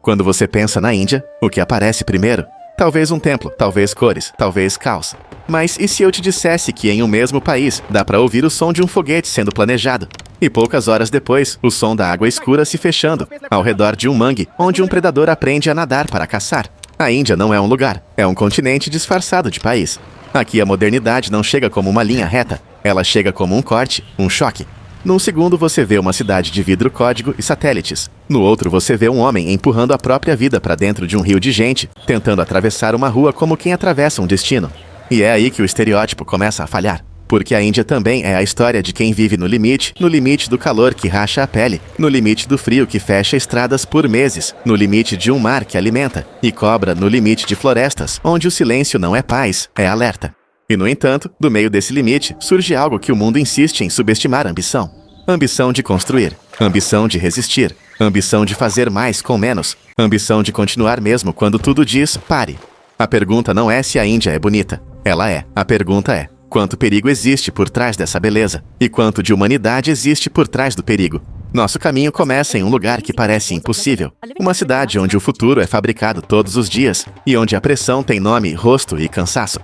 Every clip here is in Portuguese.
Quando você pensa na Índia, o que aparece primeiro? Talvez um templo, talvez cores, talvez caos. Mas e se eu te dissesse que em um mesmo país dá para ouvir o som de um foguete sendo planejado? E poucas horas depois, o som da água escura se fechando, ao redor de um mangue, onde um predador aprende a nadar para caçar. A Índia não é um lugar, é um continente disfarçado de país. Aqui a modernidade não chega como uma linha reta, ela chega como um corte, um choque. Num segundo você vê uma cidade de vidro código e satélites. No outro você vê um homem empurrando a própria vida para dentro de um rio de gente, tentando atravessar uma rua como quem atravessa um destino. E é aí que o estereótipo começa a falhar. Porque a Índia também é a história de quem vive no limite do calor que racha a pele, no limite do frio que fecha estradas por meses, no limite de um mar que alimenta, e cobra no limite de florestas, onde o silêncio não é paz, é alerta. E no entanto, do meio desse limite, surge algo que o mundo insiste em subestimar: ambição. Ambição de construir, ambição de resistir, ambição de fazer mais com menos, ambição de continuar mesmo quando tudo diz pare. A pergunta não é se a Índia é bonita, ela é. A pergunta é: quanto perigo existe por trás dessa beleza? E quanto de humanidade existe por trás do perigo? Nosso caminho começa em um lugar que parece impossível. Uma cidade onde o futuro é fabricado todos os dias e onde a pressão tem nome, rosto e cansaço.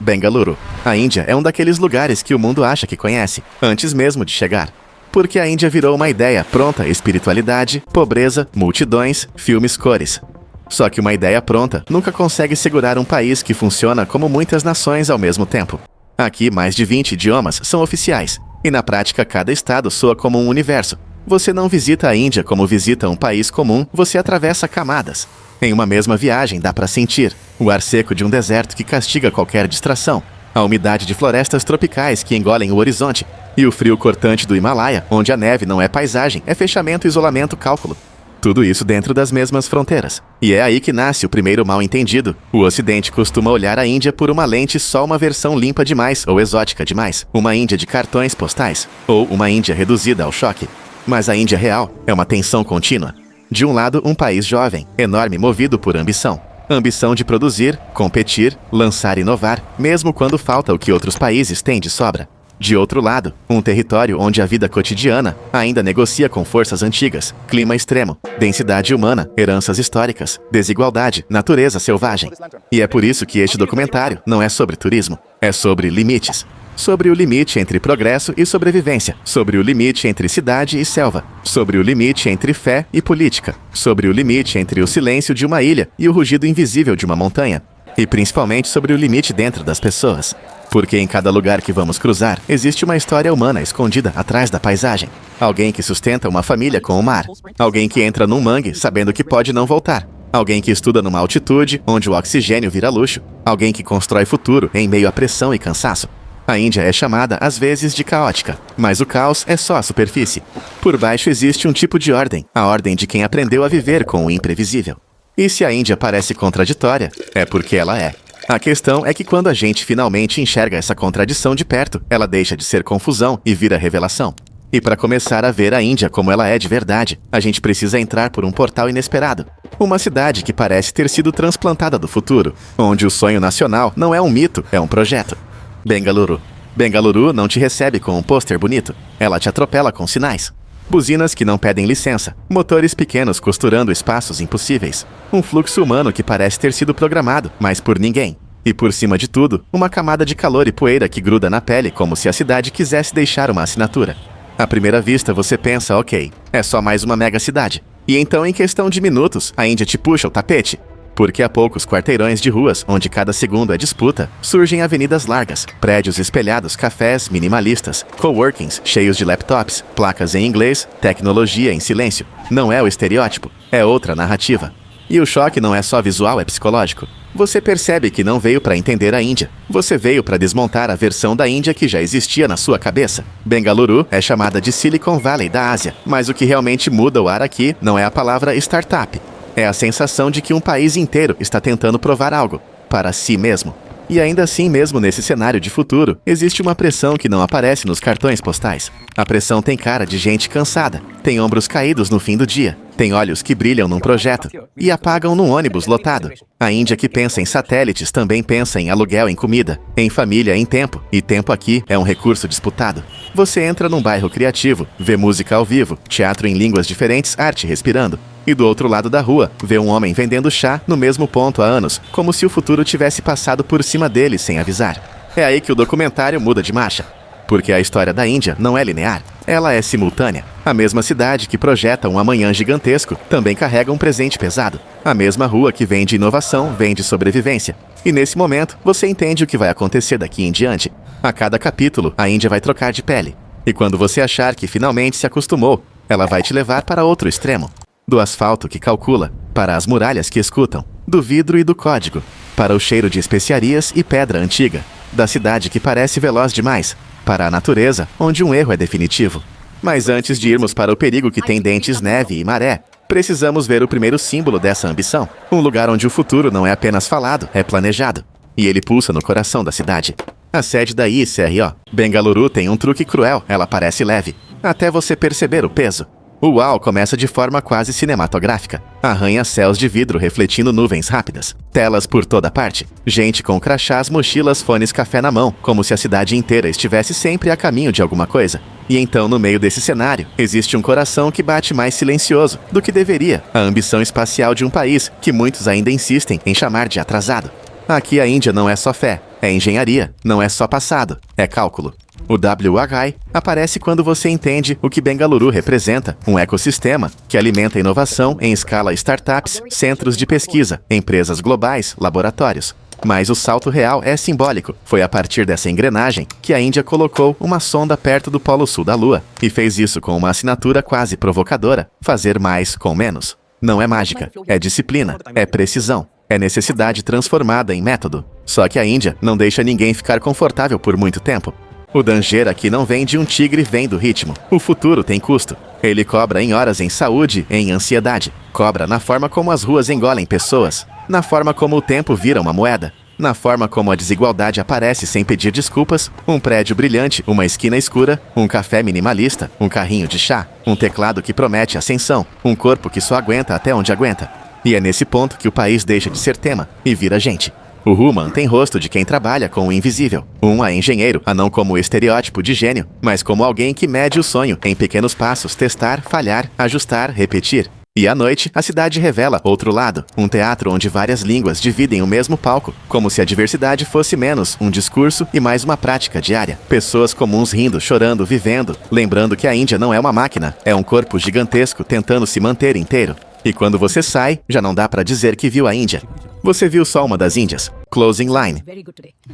Bengaluru. A Índia é um daqueles lugares que o mundo acha que conhece, antes mesmo de chegar. Porque a Índia virou uma ideia pronta: espiritualidade, pobreza, multidões, filmes, cores. Só que uma ideia pronta nunca consegue segurar um país que funciona como muitas nações ao mesmo tempo. Aqui, mais de 20 idiomas são oficiais, e na prática cada estado soa como um universo. Você não visita a Índia como visita um país comum, você atravessa camadas. Em uma mesma viagem dá para sentir o ar seco de um deserto que castiga qualquer distração, a umidade de florestas tropicais que engolem o horizonte, e o frio cortante do Himalaia, onde a neve não é paisagem, é fechamento, isolamento, cálculo. Tudo isso dentro das mesmas fronteiras. E é aí que nasce o primeiro mal-entendido. O Ocidente costuma olhar a Índia por uma lente só uma versão limpa demais ou exótica demais. Uma Índia de cartões postais. Ou uma Índia reduzida ao choque. Mas a Índia real é uma tensão contínua. De um lado, um país jovem, enorme, movido por ambição. Ambição de produzir, competir, lançar e inovar, mesmo quando falta o que outros países têm de sobra. De outro lado, um território onde a vida cotidiana ainda negocia com forças antigas, clima extremo, densidade humana, heranças históricas, desigualdade, natureza selvagem. E é por isso que este documentário não é sobre turismo, é sobre limites. Sobre o limite entre progresso e sobrevivência, sobre o limite entre cidade e selva, sobre o limite entre fé e política, sobre o limite entre o silêncio de uma ilha e o rugido invisível de uma montanha, e principalmente sobre o limite dentro das pessoas. Porque em cada lugar que vamos cruzar, existe uma história humana escondida atrás da paisagem. Alguém que sustenta uma família com o mar. Alguém que entra num mangue sabendo que pode não voltar. Alguém que estuda numa altitude onde o oxigênio vira luxo. Alguém que constrói futuro em meio à pressão e cansaço. A Índia é chamada às vezes de caótica, mas o caos é só a superfície. Por baixo existe um tipo de ordem, a ordem de quem aprendeu a viver com o imprevisível. E se a Índia parece contraditória, é porque ela é. A questão é que quando a gente finalmente enxerga essa contradição de perto, ela deixa de ser confusão e vira revelação. E para começar a ver a Índia como ela é de verdade, a gente precisa entrar por um portal inesperado. Uma cidade que parece ter sido transplantada do futuro, onde o sonho nacional não é um mito, é um projeto. Bengaluru. Bengaluru não te recebe com um pôster bonito, ela te atropela com sinais. Buzinas que não pedem licença, motores pequenos costurando espaços impossíveis. Um fluxo humano que parece ter sido programado, mas por ninguém. E por cima de tudo, uma camada de calor e poeira que gruda na pele como se a cidade quisesse deixar uma assinatura. À primeira vista você pensa, ok, é só mais uma mega cidade. E então em questão de minutos, a Índia te puxa o tapete. Porque a poucos quarteirões de ruas, onde cada segundo é disputa, surgem avenidas largas, prédios espelhados, cafés minimalistas, coworkings cheios de laptops, placas em inglês, tecnologia em silêncio. Não é o estereótipo, é outra narrativa. E o choque não é só visual, é psicológico. Você percebe que não veio para entender a Índia. Você veio para desmontar a versão da Índia que já existia na sua cabeça. Bengaluru é chamada de Silicon Valley da Ásia, mas o que realmente muda o ar aqui não é a palavra startup. É a sensação de que um país inteiro está tentando provar algo, para si mesmo. E ainda assim, mesmo nesse cenário de futuro, existe uma pressão que não aparece nos cartões postais. A pressão tem cara de gente cansada, tem ombros caídos no fim do dia, tem olhos que brilham num projeto e apagam num ônibus lotado. A Índia que pensa em satélites também pensa em aluguel, em comida, em família, em tempo. E tempo aqui é um recurso disputado. Você entra num bairro criativo, vê música ao vivo, teatro em línguas diferentes, arte respirando. E do outro lado da rua, vê um homem vendendo chá no mesmo ponto há anos, como se o futuro tivesse passado por cima dele sem avisar. É aí que o documentário muda de marcha. Porque a história da Índia não é linear, ela é simultânea. A mesma cidade que projeta um amanhã gigantesco também carrega um presente pesado. A mesma rua que vende inovação vende sobrevivência. E nesse momento, você entende o que vai acontecer daqui em diante. A cada capítulo, a Índia vai trocar de pele. E quando você achar que finalmente se acostumou, ela vai te levar para outro extremo. Do asfalto que calcula, para as muralhas que escutam, do vidro e do código, para o cheiro de especiarias e pedra antiga, da cidade que parece veloz demais, para a natureza, onde um erro é definitivo. Mas antes de irmos para o perigo que tem dentes, neve e maré, precisamos ver o primeiro símbolo dessa ambição. Um lugar onde o futuro não é apenas falado, é planejado. E ele pulsa no coração da cidade. A sede da ICRO. Bengaluru tem um truque cruel, ela parece leve, até você perceber o peso. O uau começa de forma quase cinematográfica. Arranha-céus de vidro refletindo nuvens rápidas. Telas por toda parte. Gente com crachás, mochilas, fones, café na mão, como se a cidade inteira estivesse sempre a caminho de alguma coisa. E então, no meio desse cenário, existe um coração que bate mais silencioso do que deveria. A ambição espacial de um país que muitos ainda insistem em chamar de atrasado. Aqui a Índia não é só fé, é engenharia, não é só passado, é cálculo. O WHI aparece quando você entende o que Bengaluru representa, um ecossistema que alimenta inovação em escala startups, centros de pesquisa, empresas globais, laboratórios. Mas o salto real é simbólico. Foi a partir dessa engrenagem que a Índia colocou uma sonda perto do Polo Sul da Lua e fez isso com uma assinatura quase provocadora: fazer mais com menos. Não é mágica, é disciplina, é precisão. É necessidade transformada em método. Só que a Índia não deixa ninguém ficar confortável por muito tempo. O danger aqui não vem de um tigre, vem do ritmo. O futuro tem custo. Ele cobra em horas, em saúde, em ansiedade. Cobra na forma como as ruas engolem pessoas. Na forma como o tempo vira uma moeda. Na forma como a desigualdade aparece sem pedir desculpas. Um prédio brilhante, uma esquina escura, um café minimalista, um carrinho de chá, um teclado que promete ascensão, um corpo que só aguenta até onde aguenta. E é nesse ponto que o país deixa de ser tema e vira gente. O Human tem rosto de quem trabalha com o invisível. Um é engenheiro, não como o estereótipo de gênio, mas como alguém que mede o sonho em pequenos passos, testar, falhar, ajustar, repetir. E à noite, a cidade revela outro lado, um teatro onde várias línguas dividem o mesmo palco, como se a diversidade fosse menos um discurso e mais uma prática diária. Pessoas comuns rindo, chorando, vivendo, lembrando que a Índia não é uma máquina, é um corpo gigantesco tentando se manter inteiro. E quando você sai, já não dá pra dizer que viu a Índia. Você viu só uma das Índias. Closing line.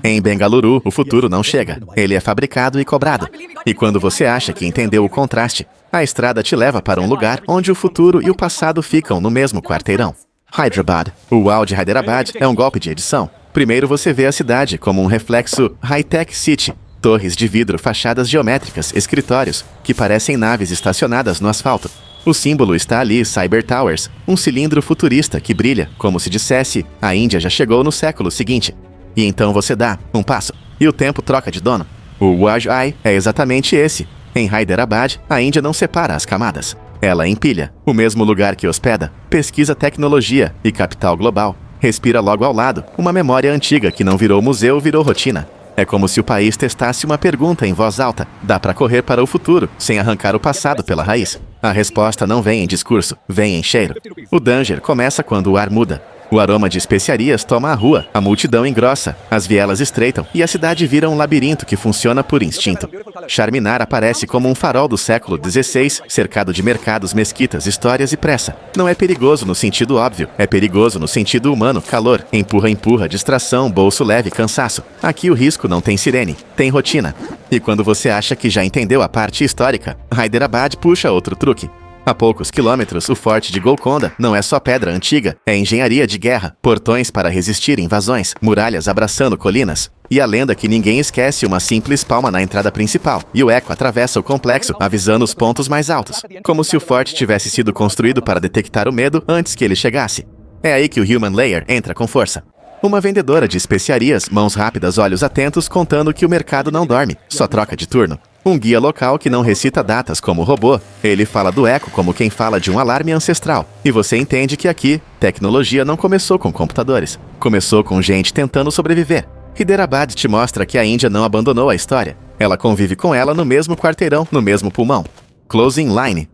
Em Bengaluru, o futuro não chega. Ele é fabricado e cobrado. E quando você acha que entendeu o contraste, a estrada te leva para um lugar onde o futuro e o passado ficam no mesmo quarteirão. Hyderabad. O uau de Hyderabad é um golpe de edição. Primeiro você vê a cidade como um reflexo high-tech city. Torres de vidro, fachadas geométricas, escritórios, que parecem naves estacionadas no asfalto. O símbolo está ali, Cyber Towers, um cilindro futurista que brilha, como se dissesse, a Índia já chegou no século seguinte. E então você dá um passo, e o tempo troca de dono. O Wi-Fi é exatamente esse. Em Hyderabad, a Índia não separa as camadas. Ela empilha, o mesmo lugar que hospeda, pesquisa, tecnologia e capital global. Respira logo ao lado, uma memória antiga que não virou museu, virou rotina. É como se o país testasse uma pergunta em voz alta. Dá para correr para o futuro, sem arrancar o passado pela raiz? A resposta não vem em discurso, vem em cheiro. O danger começa quando o ar muda. O aroma de especiarias toma a rua, a multidão engrossa, as vielas estreitam e a cidade vira um labirinto que funciona por instinto. Charminar aparece como um farol do século XVI, cercado de mercados, mesquitas, histórias e pressa. Não é perigoso no sentido óbvio, é perigoso no sentido humano, calor, empurra, distração, bolso leve, cansaço. Aqui o risco não tem sirene, tem rotina. E quando você acha que já entendeu a parte histórica, Hyderabad puxa outro truque. A poucos quilômetros, o forte de Golconda não é só pedra antiga, é engenharia de guerra, portões para resistir invasões, muralhas abraçando colinas. E a lenda que ninguém esquece, uma simples palma na entrada principal, e o eco atravessa o complexo, avisando os pontos mais altos, como se o forte tivesse sido construído para detectar o medo antes que ele chegasse. É aí que o Human Layer entra com força. Uma vendedora de especiarias, mãos rápidas, olhos atentos, contando que o mercado não dorme, só troca de turno. Um guia local que não recita datas como robô. Ele fala do eco como quem fala de um alarme ancestral. E você entende que aqui, tecnologia não começou com computadores. Começou com gente tentando sobreviver. Hyderabad te mostra que a Índia não abandonou a história. Ela convive com ela no mesmo quarteirão, no mesmo pulmão. Closing line.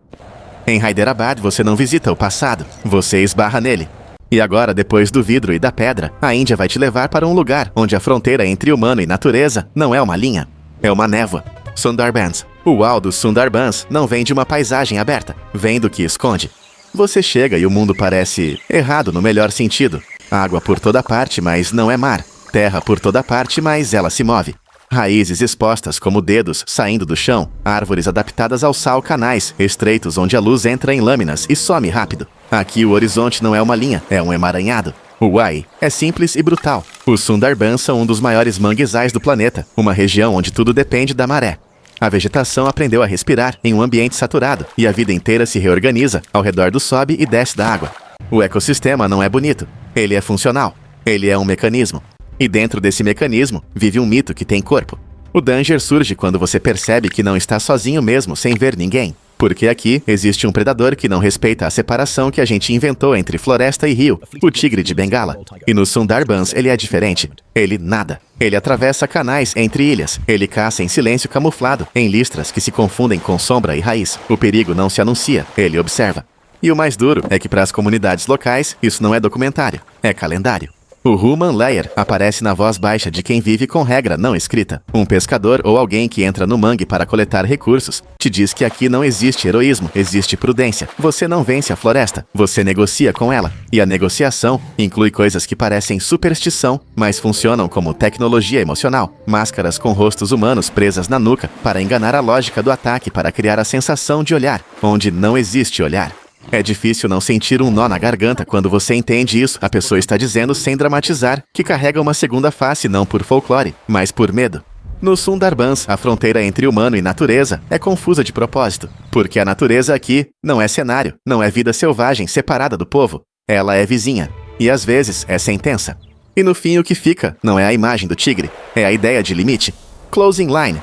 Em Hyderabad você não visita o passado, você esbarra nele. E agora, depois do vidro e da pedra, a Índia vai te levar para um lugar onde a fronteira entre humano e natureza não é uma linha, é uma névoa. Sundarbans. O uau dos Sundarbans não vem de uma paisagem aberta, vem do que esconde. Você chega e o mundo parece errado no melhor sentido. Água por toda parte, mas não é mar. Terra por toda parte, mas ela se move. Raízes expostas como dedos saindo do chão, árvores adaptadas ao sal, canais estreitos onde a luz entra em lâminas e some rápido. Aqui o horizonte não é uma linha, é um emaranhado. O Uai é simples e brutal. Os Sundarbans são um dos maiores manguezais do planeta, uma região onde tudo depende da maré. A vegetação aprendeu a respirar em um ambiente saturado e a vida inteira se reorganiza ao redor do sobe e desce da água. O ecossistema não é bonito, ele é funcional, ele é um mecanismo. E dentro desse mecanismo vive um mito que tem corpo. O danger surge quando você percebe que não está sozinho mesmo sem ver ninguém. Porque aqui existe um predador que não respeita a separação que a gente inventou entre floresta e rio, o tigre de Bengala. E nos Sundarbans ele é diferente. Ele nada. Ele atravessa canais entre ilhas. Ele caça em silêncio camuflado, em listras que se confundem com sombra e raiz. O perigo não se anuncia, ele observa. E o mais duro é que para as comunidades locais isso não é documentário, é calendário. O Human Layer aparece na voz baixa de quem vive com regra não escrita. Um pescador ou alguém que entra no mangue para coletar recursos te diz que aqui não existe heroísmo, existe prudência. Você não vence a floresta, você negocia com ela. E a negociação inclui coisas que parecem superstição, mas funcionam como tecnologia emocional. Máscaras com rostos humanos presas na nuca para enganar a lógica do ataque para criar a sensação de olhar, onde não existe olhar. É difícil não sentir um nó na garganta quando você entende isso. A pessoa está dizendo sem dramatizar que carrega uma segunda face não por folclore, mas por medo. Nos Sundarbans, a fronteira entre humano e natureza é confusa de propósito, porque a natureza aqui não é cenário, não é vida selvagem separada do povo. Ela é vizinha, e às vezes é sentença. E no fim o que fica não é a imagem do tigre, é a ideia de limite. Closing line.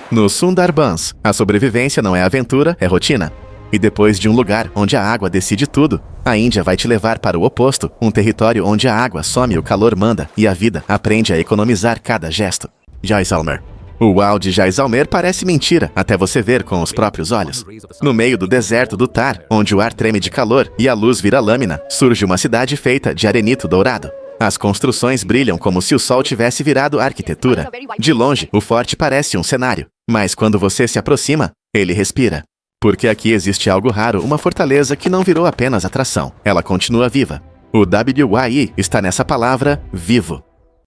Nos Sundarbans, a sobrevivência não é aventura, é rotina. E depois de um lugar onde a água decide tudo, a Índia vai te levar para o oposto, um território onde a água some e o calor manda, e a vida aprende a economizar cada gesto. Jaisalmer. O uau de Jaisalmer parece mentira, até você ver com os próprios olhos. No meio do deserto do Thar, onde o ar treme de calor e a luz vira lâmina, surge uma cidade feita de arenito dourado. As construções brilham como se o sol tivesse virado arquitetura. De longe, o forte parece um cenário, mas quando você se aproxima, ele respira. Porque aqui existe algo raro, uma fortaleza que não virou apenas atração. Ela continua viva. O WYI está nessa palavra, vivo.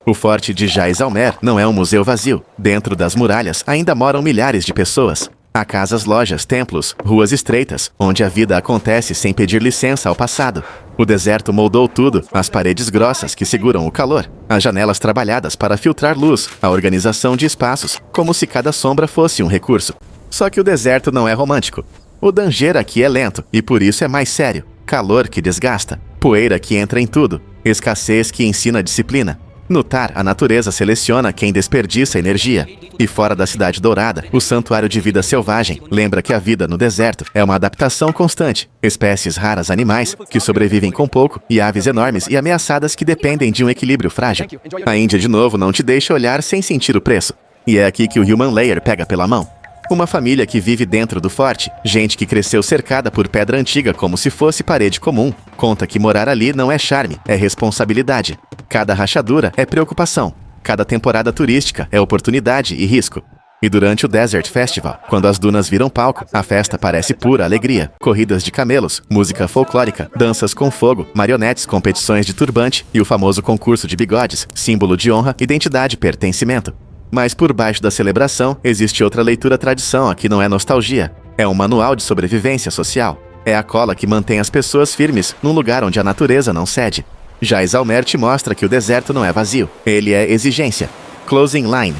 O forte de Jaisalmer não é um museu vazio. Dentro das muralhas ainda moram milhares de pessoas. Há casas, lojas, templos, ruas estreitas, onde a vida acontece sem pedir licença ao passado. O deserto moldou tudo, as paredes grossas que seguram o calor, as janelas trabalhadas para filtrar luz, a organização de espaços, como se cada sombra fosse um recurso. Só que o deserto não é romântico. O danger aqui é lento e por isso é mais sério. Calor que desgasta, poeira que entra em tudo, escassez que ensina disciplina. No Thar, a natureza seleciona quem desperdiça energia. E fora da Cidade Dourada, o santuário de vida selvagem lembra que a vida no deserto é uma adaptação constante. Espécies raras, animais que sobrevivem com pouco e aves enormes e ameaçadas que dependem de um equilíbrio frágil. A Índia de novo não te deixa olhar sem sentir o preço. E é aqui que o Human Layer pega pela mão. Uma família que vive dentro do forte, gente que cresceu cercada por pedra antiga como se fosse parede comum, conta que morar ali não é charme, é responsabilidade. Cada rachadura é preocupação, cada temporada turística é oportunidade e risco. E durante o Desert Festival, quando as dunas viram palco, a festa parece pura alegria. Corridas de camelos, música folclórica, danças com fogo, marionetes, competições de turbante e o famoso concurso de bigodes, símbolo de honra, identidade e pertencimento. Mas por baixo da celebração, existe outra leitura-tradição, aqui não é nostalgia. É um manual de sobrevivência social. É a cola que mantém as pessoas firmes num lugar onde a natureza não cede. Jaisalmer te mostra que o deserto não é vazio. Ele é exigência. Closing line.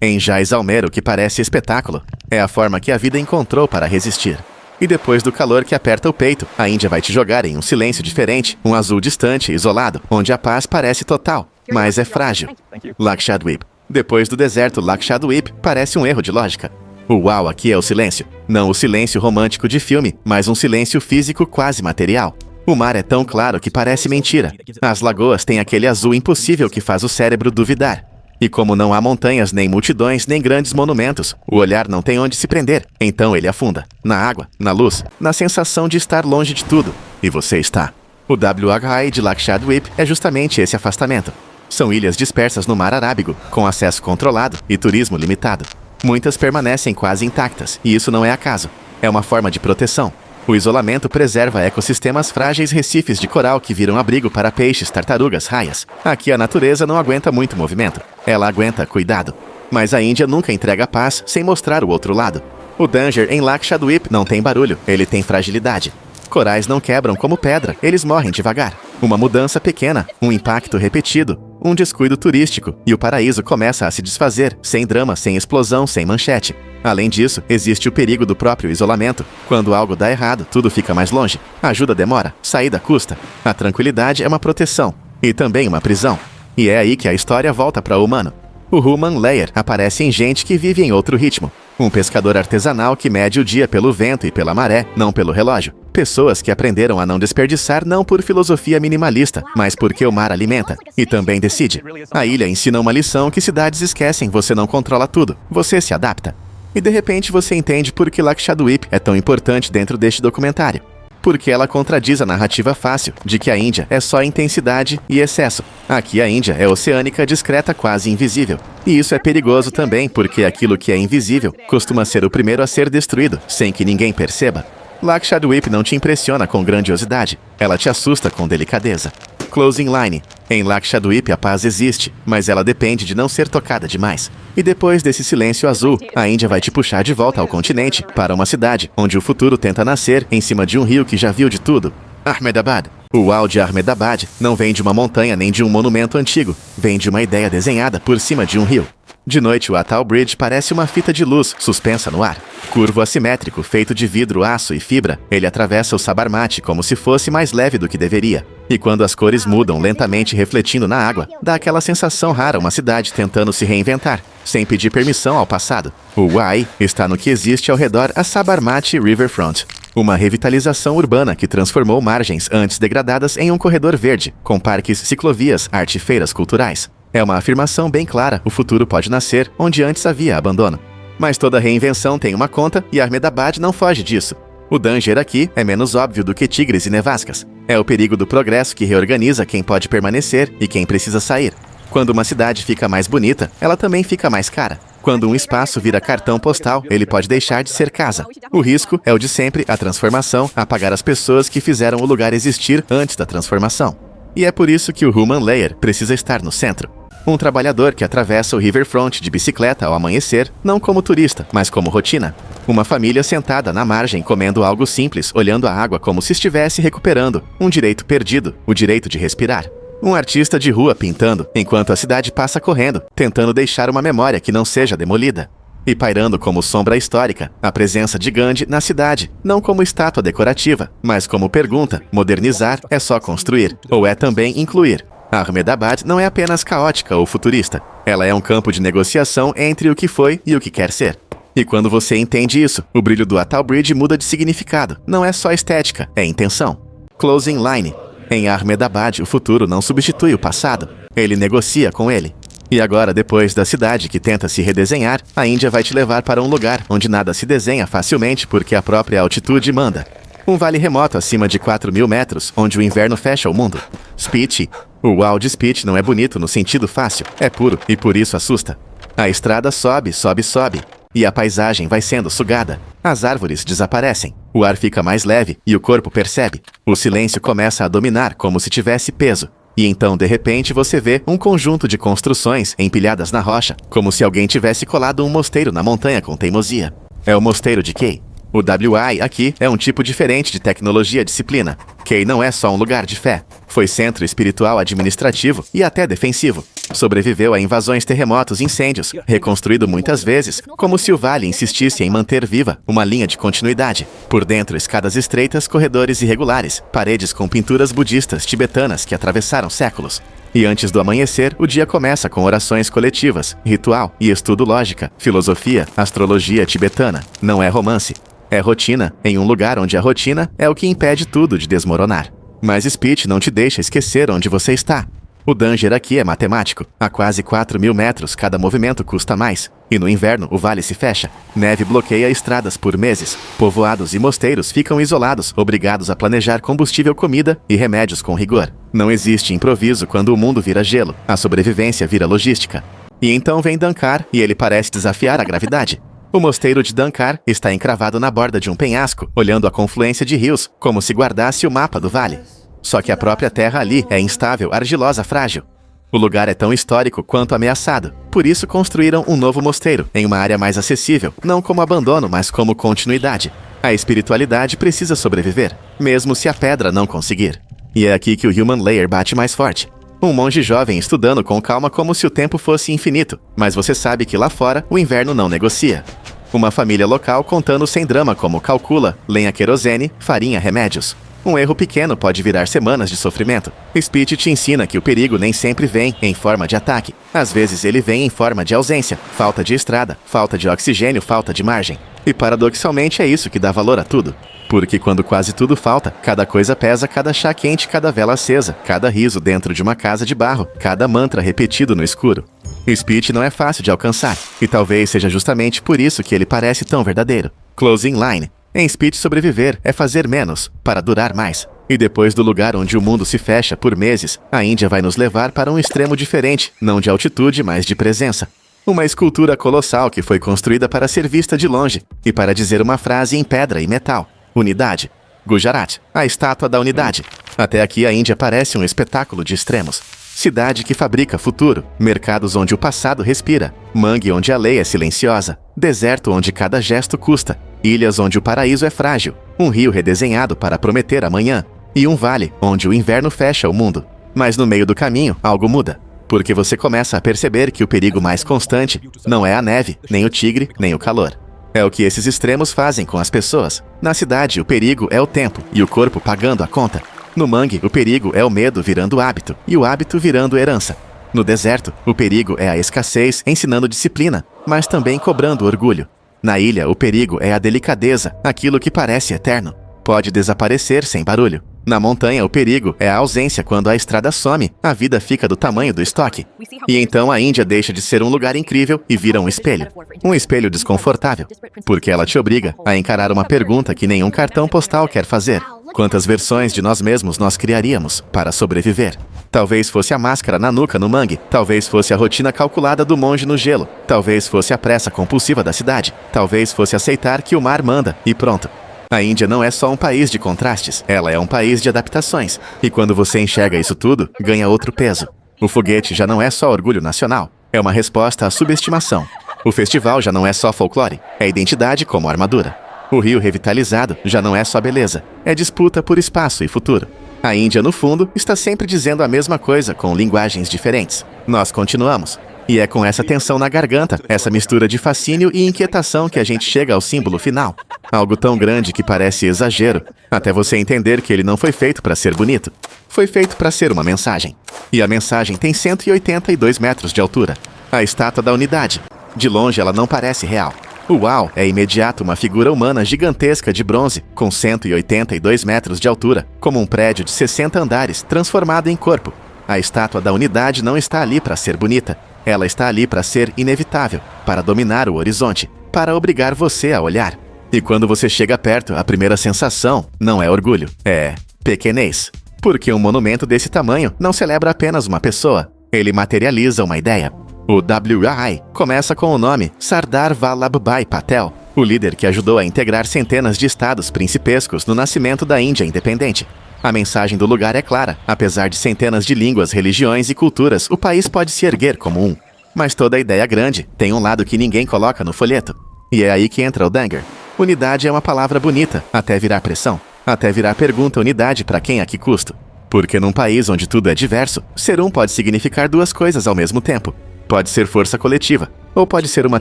Em Jaisalmer, o que parece espetáculo é a forma que a vida encontrou para resistir. E depois do calor que aperta o peito, a Índia vai te jogar em um silêncio diferente, um azul distante, isolado, onde a paz parece total, mas é frágil. Lakshadweep. Depois do deserto, Lakshadweep parece um erro de lógica. O uau aqui é o silêncio. Não o silêncio romântico de filme, mas um silêncio físico quase material. O mar é tão claro que parece mentira. As lagoas têm aquele azul impossível que faz o cérebro duvidar. E como não há montanhas, nem multidões, nem grandes monumentos, o olhar não tem onde se prender. Então ele afunda. Na água, na luz, na sensação de estar longe de tudo. E você está. O WHI de Lakshadweep é justamente esse afastamento. São ilhas dispersas no Mar Arábigo, com acesso controlado e turismo limitado. Muitas permanecem quase intactas, e isso não é acaso. É uma forma de proteção. O isolamento preserva ecossistemas frágeis, recifes de coral que viram abrigo para peixes, tartarugas, raias. Aqui a natureza não aguenta muito movimento. Ela aguenta cuidado. Mas a Índia nunca entrega paz sem mostrar o outro lado. O Danger em Lakshadweep não tem barulho, ele tem fragilidade. Corais não quebram como pedra, eles morrem devagar. Uma mudança pequena, um impacto repetido, um descuido turístico, e o paraíso começa a se desfazer, sem drama, sem explosão, sem manchete. Além disso, existe o perigo do próprio isolamento. Quando algo dá errado, tudo fica mais longe. A ajuda demora, saída custa. A tranquilidade é uma proteção, e também uma prisão. E é aí que a história volta para o humano. O Human Layer aparece em gente que vive em outro ritmo. Um pescador artesanal que mede o dia pelo vento e pela maré, não pelo relógio. Pessoas que aprenderam a não desperdiçar não por filosofia minimalista, mas porque o mar alimenta. E também decide. A ilha ensina uma lição que cidades esquecem: você não controla tudo, você se adapta. E de repente você entende por que Lakshadweep é tão importante dentro deste documentário. Porque ela contradiz a narrativa fácil de que a Índia é só intensidade e excesso. Aqui a Índia é oceânica, discreta, quase invisível. E isso é perigoso também, porque aquilo que é invisível costuma ser o primeiro a ser destruído, sem que ninguém perceba. Lakshadweep não te impressiona com grandiosidade, ela te assusta com delicadeza. Closing line. Em Lakshadweep a paz existe, mas ela depende de não ser tocada demais. E depois desse silêncio azul, a Índia vai te puxar de volta ao continente, para uma cidade, onde o futuro tenta nascer em cima de um rio que já viu de tudo. Ahmedabad. O uau de Ahmedabad não vem de uma montanha nem de um monumento antigo, vem de uma ideia desenhada por cima de um rio. De noite, o Atal Bridge parece uma fita de luz suspensa no ar. Curvo assimétrico, feito de vidro, aço e fibra, ele atravessa o Sabarmati como se fosse mais leve do que deveria. E quando as cores mudam lentamente refletindo na água, dá aquela sensação rara, uma cidade tentando se reinventar, sem pedir permissão ao passado. O why está no que existe ao redor a Sabarmati Riverfront. Uma revitalização urbana que transformou margens antes degradadas em um corredor verde, com parques, ciclovias, arte e feiras culturais. É uma afirmação bem clara: o futuro pode nascer onde antes havia abandono. Mas toda reinvenção tem uma conta e Ahmedabad não foge disso. O danger aqui é menos óbvio do que tigres e nevascas. É o perigo do progresso que reorganiza quem pode permanecer e quem precisa sair. Quando uma cidade fica mais bonita, ela também fica mais cara. Quando um espaço vira cartão postal, ele pode deixar de ser casa. O risco é o de sempre: a transformação, apagar as pessoas que fizeram o lugar existir antes da transformação. E é por isso que o Human Layer precisa estar no centro. Um trabalhador que atravessa o Riverfront de bicicleta ao amanhecer, não como turista, mas como rotina. Uma família sentada na margem comendo algo simples, olhando a água como se estivesse recuperando um direito perdido, o direito de respirar. Um artista de rua pintando, enquanto a cidade passa correndo, tentando deixar uma memória que não seja demolida. E pairando como sombra histórica, a presença de Gandhi na cidade, não como estátua decorativa, mas como pergunta: modernizar é só construir, ou é também incluir? Ahmedabad não é apenas caótica ou futurista. Ela é um campo de negociação entre o que foi e o que quer ser. E quando você entende isso, o brilho do Atal Bridge muda de significado. Não é só estética, é intenção. Closing line. Em Ahmedabad, o futuro não substitui o passado. Ele negocia com ele. E agora, depois da cidade que tenta se redesenhar, a Índia vai te levar para um lugar onde nada se desenha facilmente porque a própria altitude manda. Um vale remoto acima de 4.000 metros, onde o inverno fecha o mundo. Spiti. O uau de Spiti não é bonito no sentido fácil, é puro e por isso assusta. A estrada sobe, sobe, sobe, e a paisagem vai sendo sugada. As árvores desaparecem, o ar fica mais leve e o corpo percebe. O silêncio começa a dominar como se tivesse peso. E então, de repente, você vê um conjunto de construções empilhadas na rocha, como se alguém tivesse colado um mosteiro na montanha com teimosia. É o mosteiro de Kei. O WI aqui é um tipo diferente de tecnologia disciplina. Kei não é só um lugar de fé. Foi centro espiritual, administrativo e até defensivo. Sobreviveu a invasões, terremotos, incêndios, reconstruído muitas vezes, como se o vale insistisse em manter viva uma linha de continuidade. Por dentro, escadas estreitas, corredores irregulares, paredes com pinturas budistas tibetanas que atravessaram séculos. E antes do amanhecer, o dia começa com orações coletivas, ritual e estudo lógica, filosofia, astrologia tibetana. Não é romance. É rotina, em um lugar onde a rotina é o que impede tudo de desmoronar. Mas Spiti não te deixa esquecer onde você está. O danger aqui é matemático. A quase 4.000 metros, cada movimento custa mais. E no inverno, o vale se fecha. Neve bloqueia estradas por meses. Povoados e mosteiros ficam isolados, obrigados a planejar combustível, comida e remédios com rigor. Não existe improviso quando o mundo vira gelo. A sobrevivência vira logística. E então vem Dankar e ele parece desafiar a gravidade. O mosteiro de Dankar está encravado na borda de um penhasco, olhando a confluência de rios, como se guardasse o mapa do vale. Só que a própria terra ali é instável, argilosa, frágil. O lugar é tão histórico quanto ameaçado. Por isso construíram um novo mosteiro, em uma área mais acessível, não como abandono, mas como continuidade. A espiritualidade precisa sobreviver, mesmo se a pedra não conseguir. E é aqui que o Human Layer bate mais forte. Um monge jovem estudando com calma como se o tempo fosse infinito, mas você sabe que lá fora o inverno não negocia. Uma família local contando sem drama como calcula, lenha querosene, farinha, remédios. Um erro pequeno pode virar semanas de sofrimento. Speech te ensina que o perigo nem sempre vem em forma de ataque. Às vezes ele vem em forma de ausência, falta de estrada, falta de oxigênio, falta de margem. E paradoxalmente é isso que dá valor a tudo. Porque quando quase tudo falta, cada coisa pesa, cada chá quente, cada vela acesa, cada riso dentro de uma casa de barro, cada mantra repetido no escuro. Speech não é fácil de alcançar, e talvez seja justamente por isso que ele parece tão verdadeiro. Closing line. Em Speech, sobreviver é fazer menos, para durar mais. E depois do lugar onde o mundo se fecha por meses, a Índia vai nos levar para um extremo diferente, não de altitude, mas de presença. Uma escultura colossal que foi construída para ser vista de longe e para dizer uma frase em pedra e metal. Unidade. Gujarat, a estátua da unidade. Até aqui a Índia parece um espetáculo de extremos. Cidade que fabrica futuro, mercados onde o passado respira, mangue onde a lei é silenciosa, deserto onde cada gesto custa, ilhas onde o paraíso é frágil, um rio redesenhado para prometer amanhã, e um vale onde o inverno fecha o mundo. Mas no meio do caminho, algo muda, porque você começa a perceber que o perigo mais constante não é a neve, nem o tigre, nem o calor. É o que esses extremos fazem com as pessoas. Na cidade, o perigo é o tempo e o corpo pagando a conta. No mangue, o perigo é o medo virando hábito e o hábito virando herança. No deserto, o perigo é a escassez ensinando disciplina, mas também cobrando orgulho. Na ilha, o perigo é a delicadeza, aquilo que parece eterno. Pode desaparecer sem barulho. Na montanha, o perigo é a ausência quando a estrada some, a vida fica do tamanho do estoque. E então a Índia deixa de ser um lugar incrível e vira um espelho. Um espelho desconfortável, porque ela te obriga a encarar uma pergunta que nenhum cartão postal quer fazer. Quantas versões de nós mesmos nós criaríamos para sobreviver? Talvez fosse a máscara na nuca no mangue, talvez fosse a rotina calculada do monge no gelo, talvez fosse a pressa compulsiva da cidade, talvez fosse aceitar que o mar manda e pronto. A Índia não é só um país de contrastes, ela é um país de adaptações. E quando você enxerga isso tudo, ganha outro peso. O foguete já não é só orgulho nacional, é uma resposta à subestimação. O festival já não é só folclore, é identidade como armadura. O rio revitalizado já não é só beleza, é disputa por espaço e futuro. A Índia, no fundo, está sempre dizendo a mesma coisa com linguagens diferentes. Nós continuamos. E é com essa tensão na garganta, essa mistura de fascínio e inquietação que a gente chega ao símbolo final. Algo tão grande que parece exagero, até você entender que ele não foi feito para ser bonito. Foi feito para ser uma mensagem. E a mensagem tem 182 metros de altura. A estátua da unidade. De longe ela não parece real. O uau é imediato uma figura humana gigantesca de bronze, com 182 metros de altura, como um prédio de 60 andares, transformado em corpo. A estátua da unidade não está ali para ser bonita. Ela está ali para ser inevitável, para dominar o horizonte, para obrigar você a olhar. E quando você chega perto, a primeira sensação não é orgulho, é pequenez. Porque um monumento desse tamanho não celebra apenas uma pessoa, ele materializa uma ideia. O WI começa com o nome Sardar Vallabhbhai Patel, o líder que ajudou a integrar centenas de estados principescos no nascimento da Índia independente. A mensagem do lugar é clara. Apesar de centenas de línguas, religiões e culturas, o país pode se erguer como um. Mas toda ideia grande tem um lado que ninguém coloca no folheto. E é aí que entra o Danger. Unidade é uma palavra bonita, até virar pressão. Até virar pergunta unidade para quem a que custo. Porque num país onde tudo é diverso, ser um pode significar duas coisas ao mesmo tempo. Pode ser força coletiva, ou pode ser uma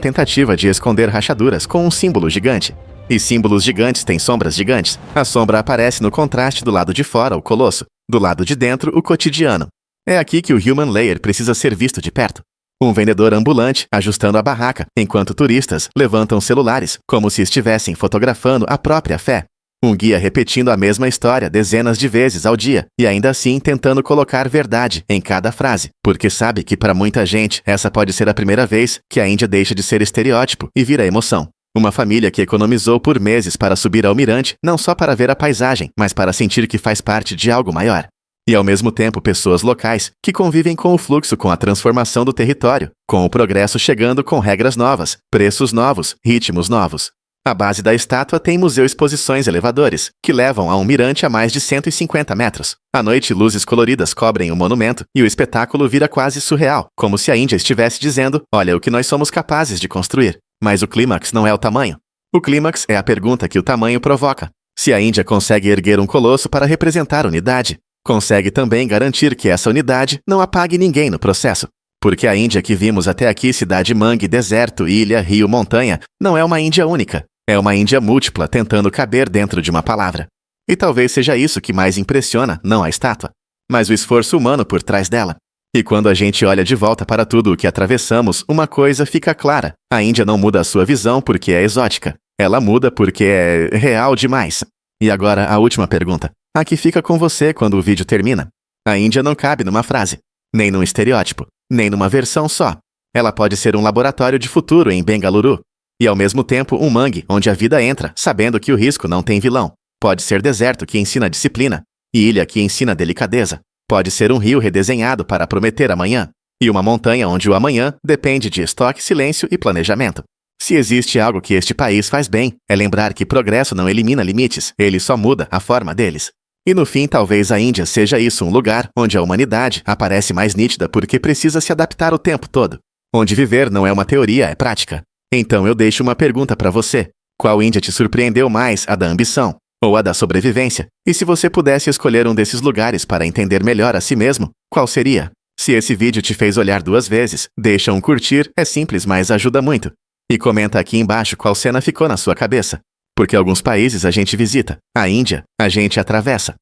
tentativa de esconder rachaduras com um símbolo gigante. E símbolos gigantes têm sombras gigantes. A sombra aparece no contraste do lado de fora, o colosso. Do lado de dentro, o cotidiano. É aqui que o Human Layer precisa ser visto de perto. Um vendedor ambulante ajustando a barraca, enquanto turistas levantam celulares, como se estivessem fotografando a própria fé. Um guia repetindo a mesma história dezenas de vezes ao dia e ainda assim tentando colocar verdade em cada frase, porque sabe que para muita gente essa pode ser a primeira vez que a Índia deixa de ser estereótipo e vira emoção. Uma família que economizou por meses para subir ao mirante, não só para ver a paisagem, mas para sentir que faz parte de algo maior. E ao mesmo tempo pessoas locais que convivem com o fluxo, com a transformação do território, com o progresso chegando com regras novas, preços novos, ritmos novos. A base da estátua tem museu exposições elevadores, que levam a um mirante a mais de 150 metros. À noite, luzes coloridas cobrem o monumento e o espetáculo vira quase surreal, como se a Índia estivesse dizendo: olha o que nós somos capazes de construir. Mas o clímax não é o tamanho. O clímax é a pergunta que o tamanho provoca. Se a Índia consegue erguer um colosso para representar unidade, consegue também garantir que essa unidade não apague ninguém no processo. Porque a Índia que vimos até aqui, cidade, mangue, deserto, ilha, rio, montanha, não é uma Índia única. É uma Índia múltipla tentando caber dentro de uma palavra. E talvez seja isso que mais impressiona, não a estátua, mas o esforço humano por trás dela. E quando a gente olha de volta para tudo o que atravessamos, uma coisa fica clara. A Índia não muda a sua visão porque é exótica. Ela muda porque é real demais. E agora a última pergunta. A que fica com você quando o vídeo termina? A Índia não cabe numa frase, nem num estereótipo, nem numa versão só. Ela pode ser um laboratório de futuro em Bengaluru. E ao mesmo tempo um mangue onde a vida entra, sabendo que o risco não tem vilão. Pode ser deserto que ensina disciplina, e ilha que ensina delicadeza. Pode ser um rio redesenhado para prometer amanhã, e uma montanha onde o amanhã depende de estoque, silêncio e planejamento. Se existe algo que este país faz bem, é lembrar que progresso não elimina limites, ele só muda a forma deles. E no fim, talvez a Índia seja isso, um lugar onde a humanidade aparece mais nítida porque precisa se adaptar o tempo todo. Onde viver não é uma teoria, é prática. Então eu deixo uma pergunta para você. Qual Índia te surpreendeu mais, a da ambição ou a da sobrevivência? E se você pudesse escolher um desses lugares para entender melhor a si mesmo, qual seria? Se esse vídeo te fez olhar 2 vezes, deixa um curtir, é simples, mas ajuda muito. E comenta aqui embaixo qual cena ficou na sua cabeça. Porque alguns países a gente visita, a Índia a gente atravessa.